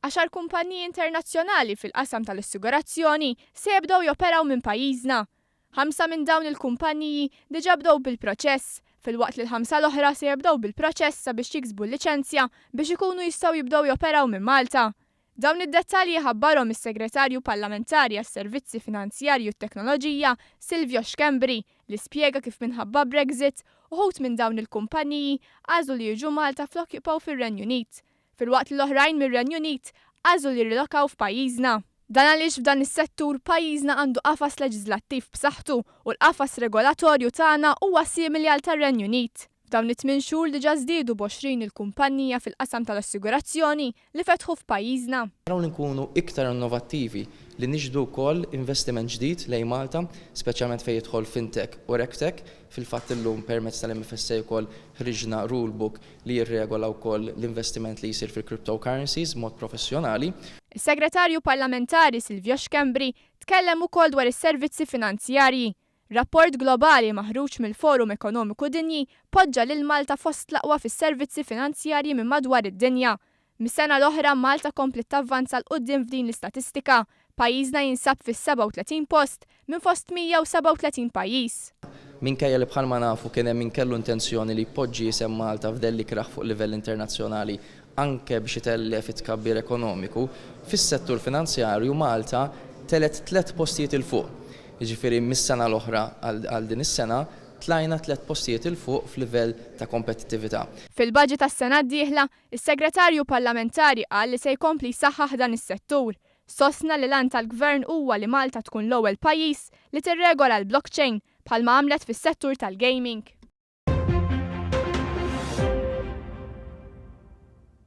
10 kumpaniji internazzjonali fil-qasam tal-assigurazzjoni se jibdew joperaw minn pajjiżna. 5 minn dawn il-kumpaniji diġà bdew bil-proċess, fil-waqt li l-5 l-oħra se jibdew bil-proċess sabiex jiksbu l-liċenzja biex ikunu jistgħu jibdew joperaw minn Malta. Dawn id-dettalji ħabbarhom is-Segretarju Parlamentari għas-Servizzi Finanzjarji u t-Teknoloġija Silvio Xkembri li spjega kif minħabba Brexit uħud minn dawn il-kumpaniji għażlu li jiġu Malta flok jibqgħu fir-Renju Unit, filwaqt li l-oħrajn mir-Renju Unit għażlu li jirrilokaw f'pajjiżna. Dan għaliex f'dan is-settur pajjiżna għandu qafas leġislattiv b'saħħtu u l-qafas regolatorju tagħna huwa simili għal tar-Renju Unit. F'dawn it-8 xhur diġà żdiedu b'20 il-kumpanija fil-qasam tal-assigurazzjoni li fetħu f'pajjiżna. Naraw li nkunu iktar innovattivi li niġbdu wkoll investiment ġdid lejn Malta, speċjalment fejn jidħol fintech u regtech, fil-fatt illum permezz tal-MFSA wkoll ħriġna rulebook li jirregola wkoll l-investiment li jsir fil-cryptocurrencies mod professjonali. Is-Segretarju Parlamentari Silvio Xkembri tkellem ukoll dwar is-servizzi finanzjarji. Rapport globali maħruġ mill-Forum Ekonomiku Dinji poġġa lil Malta fost l-aqwa fis-servizzi finanzjarji minn madwar id-dinja. Mis-sena l-oħra Malta komplet tavvanza l-qudiem f'din l-istatistika. Pajjiżna jinsab fis-37 post minn fost 137 pajjiż. Minkejja li bħalma nafu kien hemm min kellu intenzjoni li jpoġġi isem Malta f'delli kraħ fuq livell internazzjonali anke biex itellef it-tkabbir ekonomiku, fis-settur finanzjarju Malta telet 3 postijiet il fuq. Jiġifieri mis-sena l-oħra għal din is-sena tlajna 3 postijiet il fuq f'livell ta' kompetittività. Fil-baġit tas-sena d-dieħla, is-Segretarju Parlamentari qal li se jkompli jsaħħaħ dan is-settur. Sostna li lan tal-Gvern huwa li Malta tkun l-ewwel pajjiż li tirregola l-blockchain bħalma għamlet fis-settur tal-gaming.